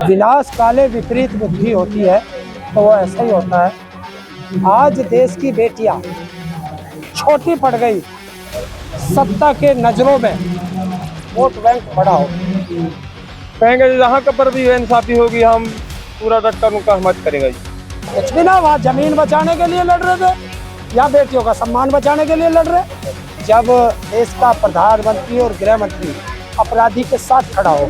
विनाश काले विपरीत बुद्धि होती है, तो वो ऐसा ही होता है। आज देश की बेटियां छोटी पड़ गई, सत्ता के नजरों में वोट बैंक बड़ा हो। कहेंगे जहाँ का पर भी इंसाफी होगी, हम पूरा डटकर उनका हिमायत करेंगे जी। कुछ भी ना, वहाँ जमीन बचाने के लिए लड़ रहे थे या बेटियों का सम्मान बचाने के लिए लड़ रहे। जब देश का प्रधानमंत्री और गृह मंत्री अपराधी के साथ खड़ा हो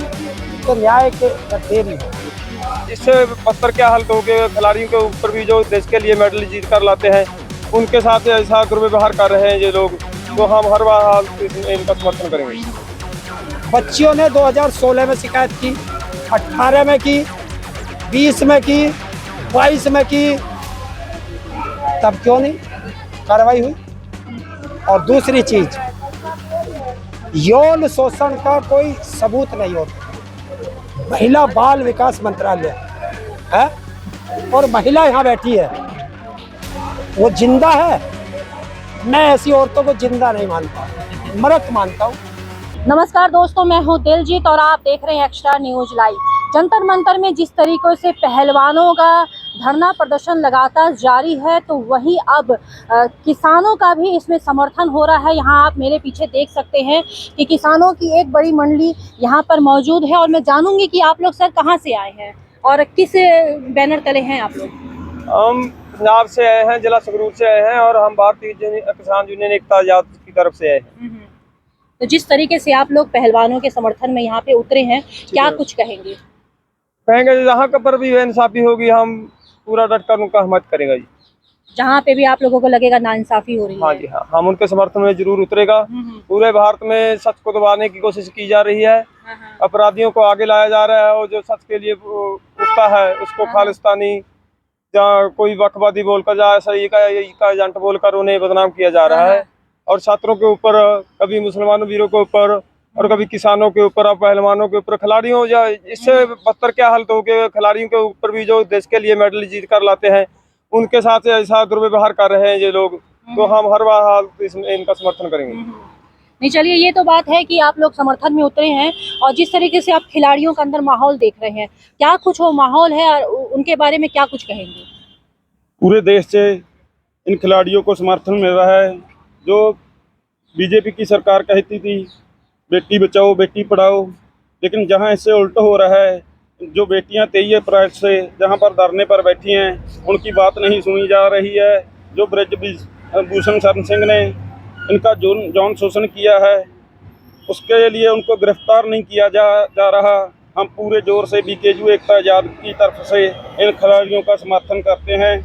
तो न्याय के देरी हो। इससे पत्थर क्या हल होगे, खिलाड़ियों के ऊपर भी जो देश के लिए मेडल जीत कर लाते हैं उनके साथ ऐसा दुर्व्यवहार कर रहे हैं ये लोग, तो हम हर बार इनका समर्थन करेंगे। बच्चियों ने 2016 में शिकायत की, 18 में की, 20 में की, 22 में की, तब क्यों नहीं कार्रवाई हुई? और दूसरी चीज, यौन शोषण का कोई सबूत नहीं होता। महिला बाल विकास मंत्रालय है और महिला यहाँ बैठी है, वो जिंदा है। मैं ऐसी औरतों को जिंदा नहीं मानता, मृत मानता हूँ। नमस्कार दोस्तों, मैं हूं दिलजीत और आप देख रहे हैं extra news live. Jantar Mantar में जिस तरीके से पहलवानों का धरना प्रदर्शन लगातार जारी है, तो वहीं अब किसानों का भी इसमें समर्थन हो रहा है। यहाँ आप मेरे पीछे देख सकते हैं कि किसानों की एक बड़ी मंडली यहाँ पर मौजूद है और मैं जानूंगी कि आप लोग सर कहाँ से आए हैं और किस बैनर तले हैं आप लोग। हम पंजाब से आए हैं, जिला संगरूर से आए हैं और हम भारतीय किसान यूनियन एकता आजाद की तरफ से आए हैं। तो जिस तरीके से आप लोग पहलवानों के समर्थन में यहाँ पे उतरे हैं, क्या कुछ कहेंगे? कहेंगे जहाँ का पर भी इंसाफी होगी, हम पूरा डटकर उनका हिमायत करेंगे जी। जहाँ पे भी आप लोगों को लगेगा नाइंसाफी हो रही है। हाँ जी हाँ, हम उनके समर्थन में जरूर उतरेगा। पूरे भारत में सच को दबाने की कोशिश की जा रही है, अपराधियों को आगे लाया जा रहा है और जो सच के लिए उठता है उसको खालिस्तानी या कोई वक्फवादी बोलकर या सही का एजेंट बोलकर उन्हें बदनाम किया जा रहा है। और छात्रों के ऊपर, कभी मुसलमानों वीरों के ऊपर और कभी किसानों के ऊपर और पहलवानों के ऊपर, खिलाड़ियों या इससे बदतर क्या हालत होगी, खिलाड़ियों के ऊपर भी जो देश के लिए मेडल जीत कर लाते हैं उनके साथ ऐसा दुर्व्यवहार कर रहे हैं ये लोग, तो हम हर बार इनका समर्थन करेंगे। नहीं, चलिए, ये तो बात है कि आप लोग समर्थन में उतरे हैं और जिस तरीके से आप खिलाड़ियों का अंदर माहौल देख रहे हैं, क्या कुछ वो माहौल है और उनके बारे में क्या कुछ कहेंगे? पूरे देश से इन खिलाड़ियों को समर्थन मिल रहा है। जो बीजेपी की सरकार कहती थी बेटी बचाओ बेटी पढ़ाओ, लेकिन जहां इससे उल्टा हो रहा है, जो बेटियां 23 अप्रैल से जहां पर धरने पर बैठी हैं उनकी बात नहीं सुनी जा रही है। जो ब्रजभूषण शरण सिंह ने इनका यौन शोषण किया है उसके लिए उनको गिरफ्तार नहीं किया जा रहा। हम पूरे जोर से बीकेयू एकता आजाद की तरफ से इन खिलाड़ियों का समर्थन करते हैं।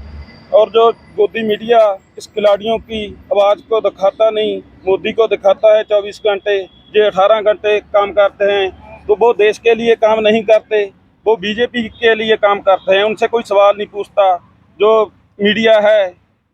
और जो मोदी मीडिया इस खिलाड़ियों की आवाज़ को दिखाता नहीं, मोदी को दिखाता है 24 घंटे, जो 18 घंटे काम करते हैं, तो वो देश के लिए काम नहीं करते, वो बीजेपी के लिए काम करते हैं। उनसे कोई सवाल नहीं पूछता। जो मीडिया है,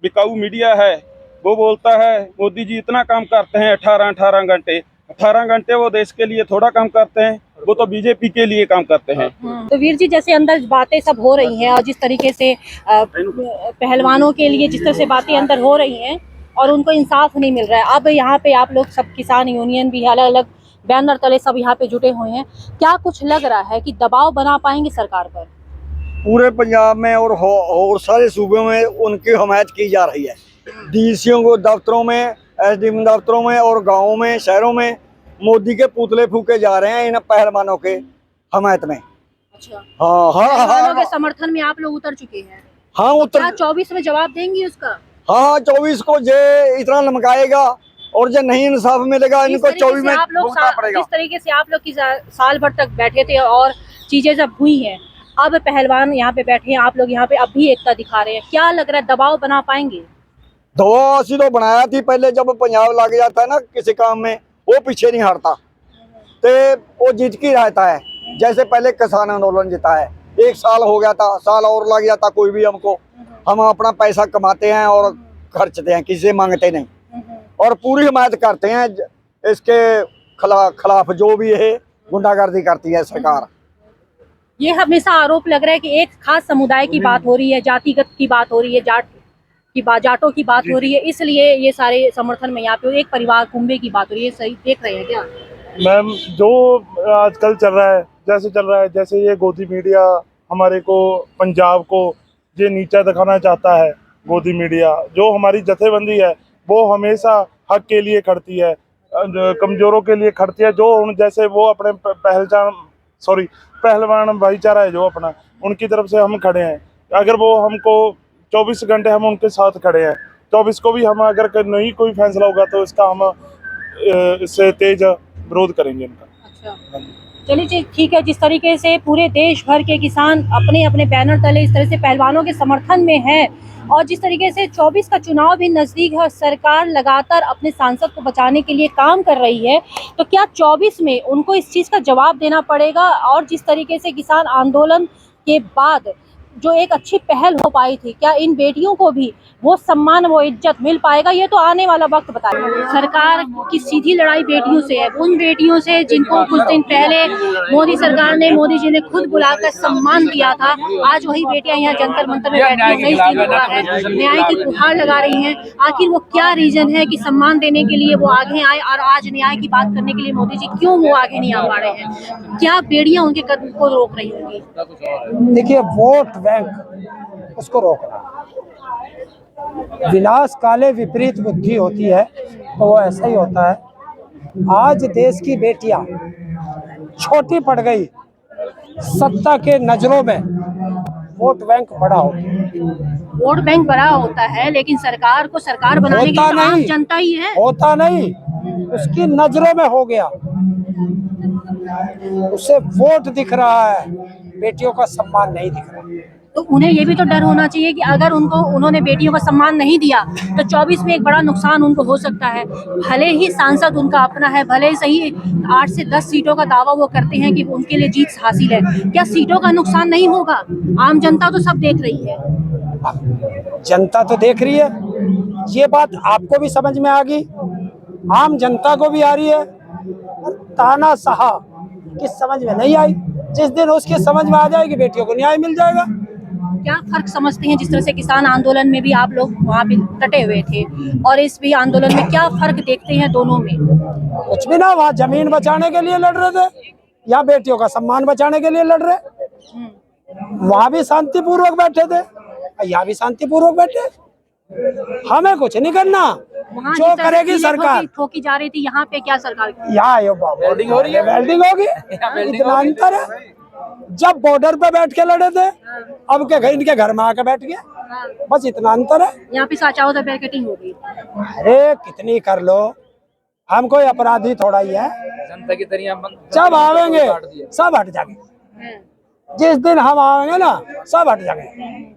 बिकाऊ मीडिया है, वो बोलता है मोदी जी इतना काम करते हैं 18 घंटे। 18 घंटे वो देश के लिए थोड़ा काम करते हैं, वो तो बीजेपी के लिए काम करते हैं। तो वीर जी, जैसे अंदर बातें सब हो रही हैं और जिस तरीके से पहलवानों के लिए जिस तरह से बातें अंदर हो रही हैं और उनको इंसाफ नहीं मिल रहा है, अब यहाँ पे आप लोग सब किसान यूनियन भी अलग अलग बैनर तले सब यहाँ पे जुटे हुए हैं, क्या कुछ लग रहा है कि दबाव बना पाएंगे सरकार पर? पूरे पंजाब में और सारे सूबों में उनकी हमायत की जा रही है। डीसीओ को दफ्तरों में, एसडीएम दफ्तरों में और गाँवों में, शहरों में मोदी के पुतले फूके जा रहे हैं इन पहलवानों के हमायत में। अच्छा, हाँ, के समर्थन में आप लोग उतर चुके हैं। हाँ उतर। 24 में जवाब देंगी उसका? हाँ, 24 को जे इतना लमकाएगा और जो नहीं इंसाफ मिलेगा इनको 24 में भुगतना पड़ेगा। जिस तरीके से आप लोग की साल भर तक बैठे थे और चीजें जब हुई हैं, अब पहलवान यहाँ पे बैठे हैं, आप लोग यहाँ पे अब भी एकता दिखा रहे हैं, क्या लग रहा है दबाव बना पाएंगे? दवा ऐसी तो बनाया थी पहले, जब पंजाब लग जाता है ना किसी काम में, वो पीछे नहीं हटता, तो वो जीत की रहता है। जैसे पहले किसान आंदोलन जीता है, 1 साल हो गया था, साल और लग जाता कोई भी हमको, हम अपना पैसा कमाते हैं और खर्चते हैं, किसी से मांगते नहीं और पूरी हिमायत करते हैं इसके खिलाफ जो भी है गुंडागर्दी करती है सरकार। ये हमेशा आरोप लग रहा है कि एक खास समुदाय की बात हो रही है, जातिगत की बात हो रही है, जाटों की बात हो रही है, इसलिए ये सारे समर्थन में यहाँ पे एक परिवार कुंबे की बात हो रही है। सही देख रहे हैं क्या? मैम जो आजकल चल रहा है, जैसे ये गोदी मीडिया हमारे को, पंजाब को ये नीचा दिखाना चाहता है। गोदी मीडिया जो हमारी जथेबंदी है वो हमेशा हक के लिए खड़ती है, कमजोरों के लिए खड़ती है। जो उन जैसे वो अपने पहलवान भाईचारा है जो अपना, उनकी तरफ से हम खड़े हैं। अगर वो हमको 24 घंटे हम उनके साथ खड़े हैं, 24 को भी हम अगर नहीं कोई फैसला होगा तो इसका हम इससे तेज विरोध करेंगे इनका। अच्छा, चलिए जी, ठीक है। जिस तरीके से पूरे देश भर के किसान अपने अपने बैनर तले इस तरह से पहलवानों के समर्थन में है, और जिस तरीके से 24 का चुनाव भी नज़दीक है और सरकार लगातार अपने सांसद को बचाने के लिए काम कर रही है, तो क्या 24 में उनको इस चीज़ का जवाब देना पड़ेगा? और जिस तरीके से किसान आंदोलन के बाद जो एक अच्छी पहल हो पाई थी, क्या इन बेटियों को भी वो सम्मान, वो इज्जत मिल पाएगा? ये तो आने वाला वक्त बताएगा। सरकार की सीधी लड़ाई बेटियों से है, उन बेटियों से जिनको कुछ दिन पहले मोदी सरकार ने, मोदी जी ने खुद बुलाकर सम्मान दिया था। आज वही बेटियां यहाँ जंतर मंतर में बैठी हैं, नहीं सीन हुआ है, न्याय की गुहार लगा रही हैं। आखिर वो क्या रीजन है कि सम्मान देने के लिए वो आगे आए, और आज न्याय की बात करने के लिए मोदी जी क्यों वो आगे नहीं आ पा रहे हैं? क्या बेटियां उनके कदम को रोक रही होंगी? देखिए, वोट बैंक उसको रोकना, विनाश काले विपरीत बुद्धि होती है, तो वो ऐसा ही होता है। आज देश की बेटियां छोटी पड़ गई, सत्ता के नजरों में वोट बैंक बड़ा हो। वोट बैंक बड़ा होता है, लेकिन सरकार को सरकार बनाने के लिए तो आम जनता ही है। होता नहीं, उसकी नजरों में हो गया, उसे वोट दिख रहा है, बेटियों का सम्मान नहीं दिख रहा। तो उन्हें ये भी तो डर होना चाहिए कि अगर उन्होंने बेटियों का सम्मान नहीं दिया तो 24 में एक बड़ा नुकसान उनको हो सकता है। भले ही सांसद उनका अपना है, भले ही सही 8 से 10 सीटों का दावा वो करते हैं कि उनके लिए जीत हासिल है, क्या सीटों का नुकसान नहीं होगा? आम जनता तो सब देख रही है। जनता तो देख रही है, ये बात आपको भी समझ में आ गई, आम जनता को भी आ रही है। ताना सहा किस समझ में नहीं आई, जिस दिन उसके समझ में आ जाएगी बेटियों को न्याय मिल जाएगा। क्या फर्क समझते हैं, जिस तरह से किसान आंदोलन में भी आप लोग वहाँ पे डटे हुए थे, और इस भी आंदोलन में क्या फर्क देखते हैं दोनों में? कुछ भी ना, वहाँ जमीन बचाने के लिए लड़ रहे थे, यहाँ बेटियों का सम्मान बचाने के लिए लड़ रहे। वहाँ भी शांतिपूर्वक बैठे थे, यहाँ भी शांतिपूर्वक बैठे। हमें कुछ नहीं करना, जो करेगी सरकार। ठोकी जा रही थी, यहाँ पे क्या सरकार? यहाँ वेल्डिंग हो रही है, वेल्डिंग होगी, इतना अंतर है। जब बॉर्डर पे बैठ के लड़े थे, अब क्या इनके घर में आके बैठ गए, बस इतना अंतर है। यहाँ पे चाहो तो बैरिकेडिंग होगी। अरे कितनी कर लो, हम कोई अपराधी थोड़ा ही है। जनता की तरह जब आवेंगे सब हट जाएंगे, जिस दिन हम आवेंगे ना सब हट जाएंगे।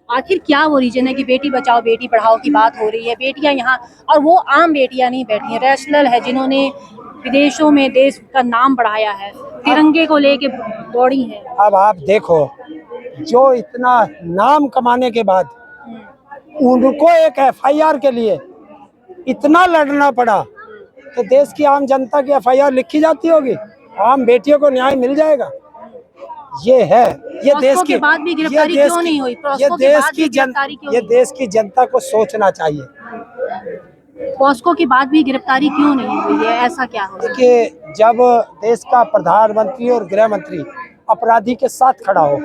आखिर क्या वो रीजन है कि बेटी बचाओ बेटी पढ़ाओ की बात हो रही है? बेटियां यहाँ, और वो आम बेटियां नहीं बैठी हैं, रैशनल है, जिन्होंने विदेशों में देश का नाम बढ़ाया है, तिरंगे को लेके दौड़ी हैं। अब आप देखो, जो इतना नाम कमाने के बाद उनको एक FIR के लिए इतना लड़ना पड़ा, तो देश की आम जनता की FIR लिखी जाती होगी, आम बेटियों को न्याय मिल जाएगा। ये है, ये देश की बाद भी गिरफ्तारी क्यों नहीं हुई? ये देश की जनता को सोचना चाहिए। पॉस्को के बाद भी गिरफ्तारी क्यों नहीं हुई है? ऐसा क्या हो? देखिए, जब देश का प्रधानमंत्री और गृह मंत्री अपराधी के साथ खड़ा हो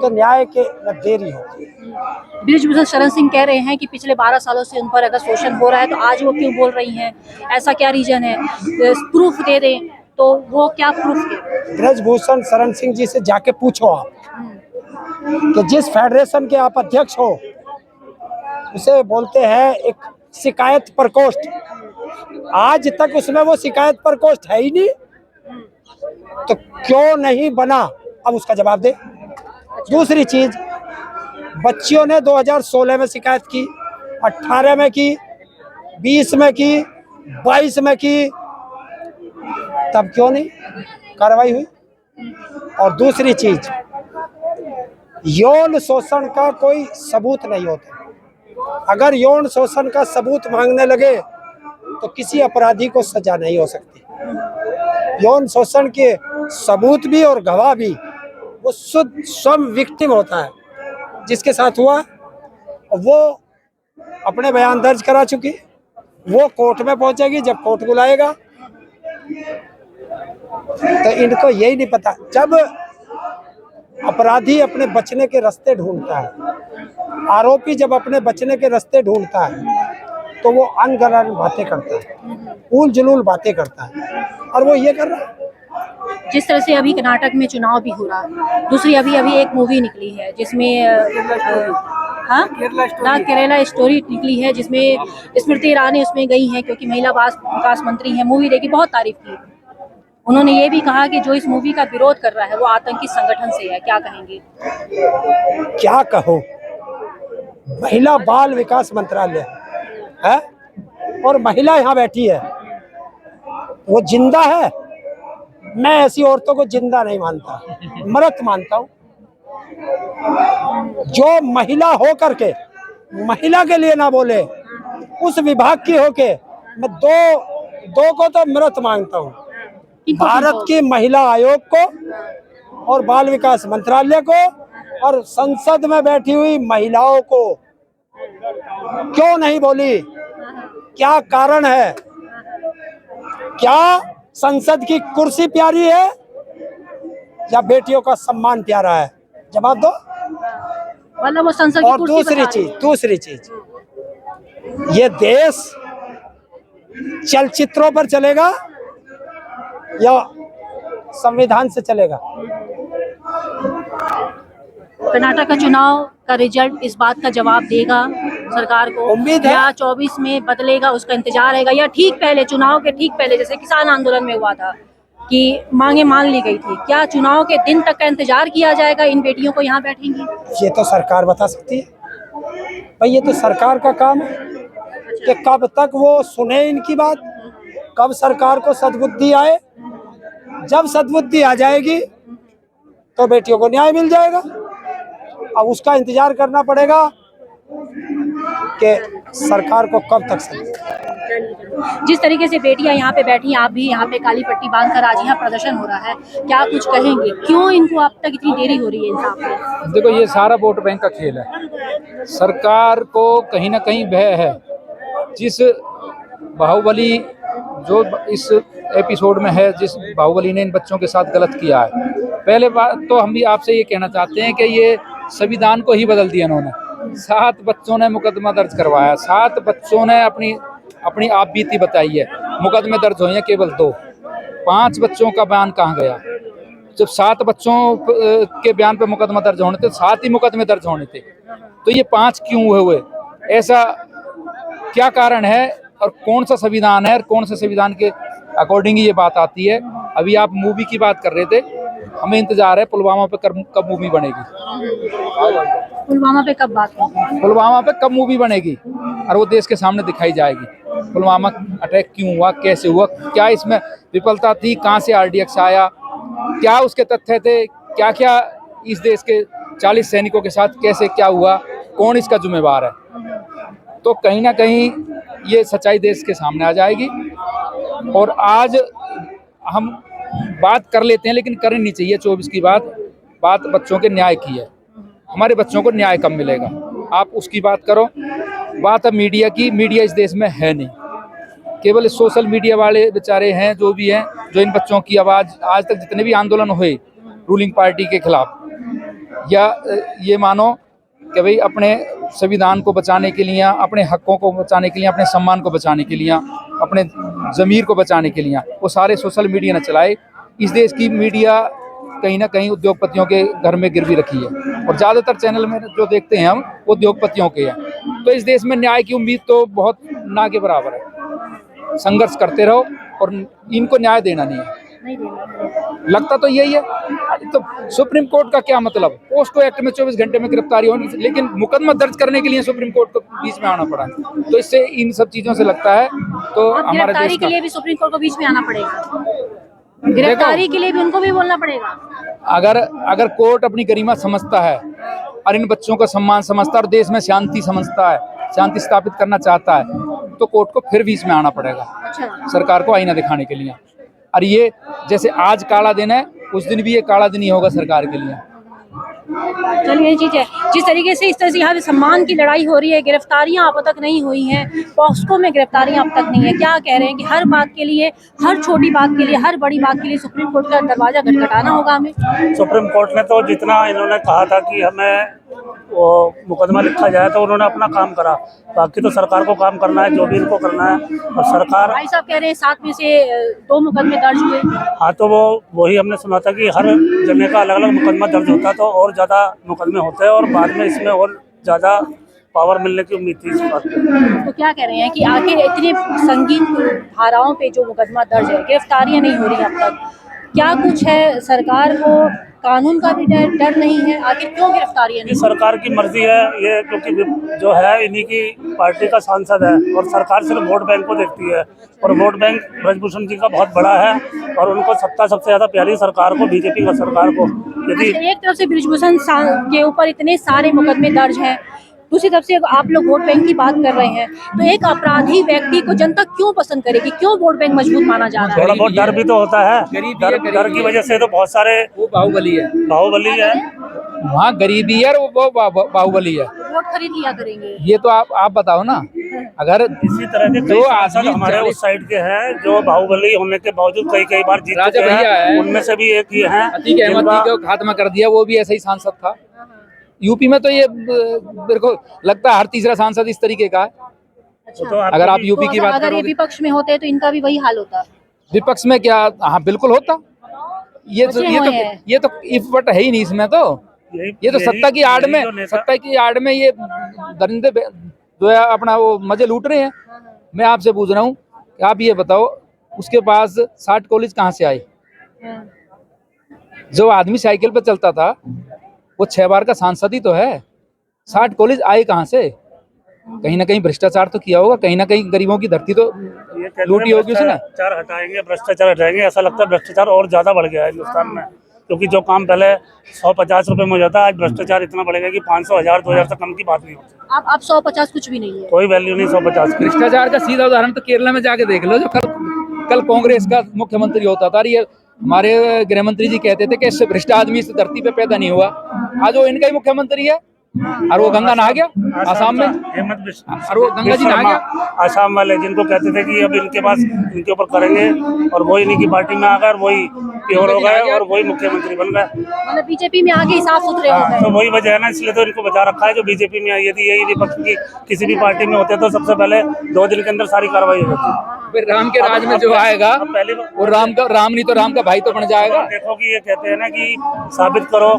तो न्याय के में देरी होती है। बृजभूषण शरण सिंह कह रहे हैं कि पिछले 12 सालों से उन पर अगर शोषण हो रहा है तो आज वो क्यों बोल रही हैं? ऐसा क्या रीजन है? प्रूफ दे दें तो वो क्या प्रूफ है? बृजभूषण शरण सिंह जी से जाके पूछो आप कि जिस फेडरेशन के आप अध्यक्ष हो, उसे बोलते हैं एक शिकायत प्रकोष्ठ, आज तक उसमें वो शिकायत प्रकोष्ठ है ही नहीं, तो क्यों नहीं बना? अब उसका जवाब दे। दूसरी चीज, बच्चियों ने 2016 में शिकायत की, 18 में की, 20 में की, 22 में की, तब क्यों नहीं कार्रवाई हुई? और दूसरी चीज, यौन शोषण का कोई सबूत नहीं होता। अगर यौन शोषण का सबूत मांगने लगे तो किसी अपराधी को सजा नहीं हो सकती। यौन शोषण के सबूत भी और गवाह भी वो स्वयं विक्टिम होता है, जिसके साथ हुआ वो अपने बयान दर्ज करा चुकी, वो कोर्ट में पहुंचेगी, जब कोर्ट बुलाएगा तो इनको यही नहीं पता, जब अपराधी अपने बचने के रास्ते ढूंढता है, आरोपी जब अपने बचने के रास्ते ढूंढता है, तो वो अनगढ़ बातें करता है, उल जुलूल बातें करता है, और वो ये कर रहा है। जिस तरह से अभी कर्नाटक में चुनाव भी हो रहा है, दूसरी अभी एक मूवी निकली है जिसमें हाँ द केरला स्टोरी निकली है, जिसमें स्मृति ईरानी उसमें गई हैं क्योंकि महिला विकास मंत्री हैं। मूवी देखी, बहुत तारीफ की। उन्होंने ये भी कहा कि जो इस मूवी का विरोध कर रहा है वो आतंकी संगठन से है। क्या कहेंगे? क्या कहो, महिला बाल विकास मंत्रालय है और महिला यहाँ बैठी है, वो जिंदा है। मैं ऐसी औरतों को जिंदा नहीं मानता, मृत मानता हूँ। जो महिला हो करके महिला के लिए ना बोले, उस विभाग की होके, मैं दो को तो मृत मांगता हूँ। भारत की महिला आयोग को और बाल विकास मंत्रालय को और संसद में बैठी हुई महिलाओं को क्यों नहीं बोली? क्या कारण है? क्या संसद की कुर्सी प्यारी है या बेटियों का सम्मान प्यारा है? जवाब दो। मतलब वो संसद की और दूसरी चीज, ये देश चलचित्रों पर चलेगा या संविधान से चलेगा? कर्नाटक का चुनाव का रिजल्ट इस बात का जवाब देगा सरकार को। उम्मीद है। या 24 में बदलेगा, उसका इंतजार रहेगा, या ठीक पहले, चुनाव के ठीक पहले, जैसे किसान आंदोलन में हुआ था कि मांगे मान ली गई थी, क्या चुनाव के दिन तक का इंतजार किया जाएगा? इन बेटियों को यहाँ बैठेंगी? ये तो सरकार बता सकती है भाई, ये तो सरकार का काम है कि कब तक वो सुने इनकी बात, कब सरकार को सद्बुद्धि आए। जब सद्बुद्धि आ जाएगी तो बेटियों को न्याय मिल जाएगा। अब उसका इंतजार करना पड़ेगा कि सरकार को कब तक सद्बुद्धि। जिस तरीके से बेटियां यहाँ पे बैठी, आप भी यहाँ पे काली पट्टी बांधकर आज यहाँ प्रदर्शन हो रहा है, क्या कुछ कहेंगे? क्यों इनको अब तक इतनी देरी हो रही है इंसाफ में? देखो, ये सारा वोट बैंक का खेल है। सरकार को कहीं ना कहीं भय है। जिस बाहुबली जो इस एपिसोड में है, जिस बाहुबली ने इन बच्चों के साथ गलत किया है, पहले बात तो हम भी आपसे ये कहना चाहते हैं कि ये संविधान को ही बदल दिया इन्होंने। 7 बच्चों ने मुकदमा दर्ज करवाया, 7 बच्चों ने अपनी आप बीती बताई है, मुकदमे दर्ज हुए हैं केवल 2। 5 बच्चों का बयान कहाँ गया? जब 7 बच्चों के बयान पे मुकदमा दर्ज होने थे, 7 ही मुकदमे दर्ज होने थे, तो ये 5 क्यों हुए? ऐसा क्या कारण है और कौन सा संविधान है और कौन से संविधान के अकॉर्डिंग ये बात आती है? अभी आप मूवी की बात कर रहे थे, हमें इंतजार है पुलवामा पे कब मूवी बनेगी। पुलवामा पे कब बात होगी? पुलवामा पे कब मूवी बनेगी और वो देश के सामने दिखाई जाएगी। पुलवामा अटैक क्यों हुआ, कैसे हुआ, क्या इसमें विफलता थी, कहाँ से RDX आया, क्या उसके तथ्य थे, क्या क्या इस देश के 40 सैनिकों के साथ कैसे क्या हुआ, कौन इसका जिम्मेवार है? तो कहीं ना कहीं ये सच्चाई देश के सामने आ जाएगी। और आज हम बात कर लेते हैं, लेकिन करनी नहीं चाहिए 24 की बात बच्चों के न्याय की है। हमारे बच्चों को न्याय कब मिलेगा? आप उसकी बात करो। बात है मीडिया की, मीडिया इस देश में है नहीं, केवल सोशल मीडिया वाले बेचारे हैं जो भी हैं, जो इन बच्चों की आवाज़, आज तक जितने भी आंदोलन हुए रूलिंग पार्टी के खिलाफ, या ये मानो कि भाई अपने संविधान को बचाने के लिए, अपने हकों को बचाने के लिए, अपने सम्मान को बचाने के लिए, अपने ज़मीर को बचाने के लिए, वो सारे सोशल मीडिया ने चलाए। इस देश की मीडिया कहीं ना कहीं उद्योगपतियों के घर में गिरवी रखी है, और ज़्यादातर चैनल में जो देखते हैं हम वो उद्योगपतियों के हैं। तो इस देश में न्याय की उम्मीद तो बहुत ना के बराबर है। संघर्ष करते रहो और इनको न्याय देना नहीं है, लगता तो यही है। तो सुप्रीम कोर्ट का क्या मतलब? पोस्को एक्ट में 24 घंटे में गिरफ्तारी होनी, लेकिन मुकदमा दर्ज करने के लिए सुप्रीम कोर्ट को बीच में आना पड़ा। तो इससे इन सब चीजों से लगता है तो हमारे गिरफ्तारी के लिए भी सुप्रीम कोर्ट को बीच में आना पड़ेगा, गिरफ्तारी के लिए भी उनको भी बोलना पड़ेगा। अगर कोर्ट अपनी गरिमा समझता है और इन बच्चों का सम्मान समझता है और देश में शांति समझता है, शांति स्थापित करना चाहता है, तो कोर्ट को फिर बीच में आना पड़ेगा। अच्छा। सरकार को आईना दिखाने के लिए। और ये जैसे आज काला दिन है, उस दिन भी ये काला दिन ही होगा सरकार के लिए। चलिए चीज है, जिस तरीके से इस तरह से यहाँ पे सम्मान की लड़ाई हो रही है, गिरफ्तारियां अब तक नहीं हुई हैं, पॉक्सो में गिरफ्तारियां अब तक नहीं है, क्या कह रहे हैं कि हर बात के लिए, हर छोटी बात के लिए, हर बड़ी बात के लिए सुप्रीम कोर्ट का दरवाजा खटखटाना होगा हमें? सुप्रीम कोर्ट ने तो जितना इन्होंने कहा था कि हमें वो मुकदमा लिखा जाए तो उन्होंने अपना काम करा, बाकी तो सरकार को काम करना है जो भी इनको करना है। और सरकार, भाई साहब कह रहे हैं 7 में से 2 मुकदमे दर्ज हुए। हाँ तो वही हमने सुना था कि हर जगह का अलग अलग मुकदमा दर्ज होता तो और ज़्यादा मुकदमे होते हैं और बाद में इसमें और ज़्यादा पावर मिलने की उम्मीद थी इस बात पे। तो क्या कह रहे हैं कि आखिर इतने संगीन धाराओं पे जो मुकदमा दर्ज है, गिरफ्तारियां नहीं हो रही अब तक, क्या कुछ है? सरकार को कानून का भी डर नहीं है? आखिर क्यों गिरफ्तारियां नहीं? ये सरकार की मर्जी है ये, क्योंकि जो है इन्हीं की पार्टी का सांसद है और सरकार सिर्फ वोट बैंक को देखती है और वोट बैंक ब्रजभूषण जी का बहुत बड़ा है और उनको सत्ता सबसे ज्यादा प्यारी सरकार को, बीजेपी का सरकार को। यदि एक तरफ से ब्रजभूषण के ऊपर इतने सारे मुकदमे दर्ज हैं, दूसरी तरफ से आप लोग वोट बैंक की बात कर रहे हैं, तो एक अपराधी व्यक्ति को जनता क्यों पसंद करेगी? क्यों वोट बैंक मजबूत माना जा रहा है? थोड़ा बहुत डर भी तो होता है, डर की वजह से तो बहुत सारे वो बाहुबली है, वहाँ गरीबी है और वो बाहुबली है। वोट खरीद लिया करेंगे। ये तो आप बताओ ना, अगर इसी तरह के जो आदमी हमारे उस साइड के हैं जो बाहुबली होने के बावजूद कई बार जीत राजा चुके भैया हैं, है, उनमें से भी एक ये है अतीक अहमद जी को खात्मा कर दिया, वो भी ऐसा ही सांसद था। यूपी में तो ये मेरे को लगता है हर तीसरा सांसद इस तरीके का है। अच्छा, अगर आप यूपी की बात अगर ये करोगे, विपक्ष में होते तो इनका भी वही हाल होता। विपक्ष में क्या? हाँ बिल्कुल होता। ये तो इफवट है ही नहीं इसमें तो। ये तो सत्ता की आड़ में ये दरिंदे जो है अपना वो मजे लूट रहे हैं। मैं आपसे पूछ रहा हूँ कि आप ये बताओ, उसके पास 60 कॉलेज कहाँ से आए? जो आदमी साइकिल पे चलता था वो 6 बार का सांसद ही तो है। 60 कॉलेज आए कहाँ से? कहीं ना कहीं भ्रष्टाचार तो किया होगा, कहीं ना कहीं गरीबों की धरती तो लूटी होगी उसने। भ्रष्टाचार हटाएंगे, ऐसा लगता है भ्रष्टाचार और ज्यादा बढ़ गया है हिंदुस्तान में, क्योंकि जो काम पहले 150 रुपए में हो जाता है, आज भ्रष्टाचार इतना बढ़ेगा कि 500, 1000, 2000 तक कम की बात नहीं होती। आप 150 कुछ भी नहीं है, कोई वैल्यू नहीं 150 की। भ्रष्टाचार का सीधा उदाहरण तो केरला में जाके देख लो, जो कल कांग्रेस का मुख्यमंत्री होता था। ये हमारे गृह मंत्री जी कहते थे कि इससे भ्रष्ट आदमी इस धरती पे पैदा नहीं हुआ। आज वो इनका ही मुख्यमंत्री है और वो गंगा नहा गया आसाम में, और वो गंगा जी नहा गया। आसाम वाले जिनको कहते थे कि अब इनके पास इनके ऊपर करेंगे और वही इन्हीं की पार्टी में आकर वही प्योर हो गए और वही मुख्यमंत्री बन गए। मतलब बीजेपी में आगे साफ सुथरे हो गए। तो वही वजह है ना, इसलिए तो इनको बचा रखा है जो बीजेपी में आई। यदि यही विपक्ष की किसी भी पार्टी में होते तो सबसे पहले 2 दिन के अंदर सारी कार्रवाई हो जाती। फिर राम के राज में जो आएगा वो राम नहीं तो राम का भाई तो बन जाएगा। देखो कि ये कहते हैं ना कि साबित करो,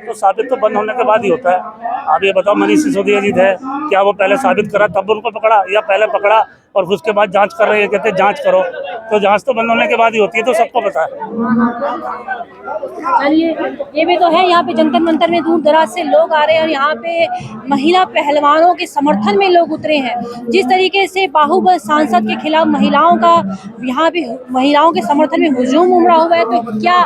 तो साबित तो बंद होने के बाद ही होता है। आप ये बताओ, मनीष सिसोदिया जी थे, क्या वो पहले साबित करा तब उनको पकड़ा या पहले पकड़ा और उसके बाद जांच कर रहे हैं? कहते हैं जांच करो, तो जांच तो बंद होने के बाद ही होती है, तो सबको पता है। चलिए, ये भी तो है, यहाँ पे जंतर मंतर में दूर दराज से लोग आ रहे हैं और यहाँ पे महिला पहलवानों के समर्थन में लोग उतरे हैं। जिस तरीके से बाहुबल सांसद के खिलाफ महिलाओं का यहाँ पे महिलाओं के समर्थन में हुजूम उमड़ा हुआ है, तो क्या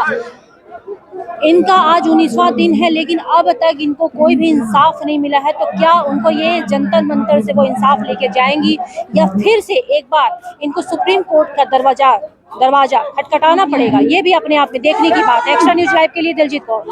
इनका आज 19वां दिन है लेकिन अब तक इनको कोई भी इंसाफ नहीं मिला है, तो क्या उनको ये जंतर मंतर से वो इंसाफ लेके जाएंगी या फिर से एक बार इनको सुप्रीम कोर्ट का दरवाजा खटखटाना पड़ेगा? ये भी अपने आप में देखने की बात है। एक्स्ट्रा न्यूज़ लाइव के लिए दिलजीत कौर।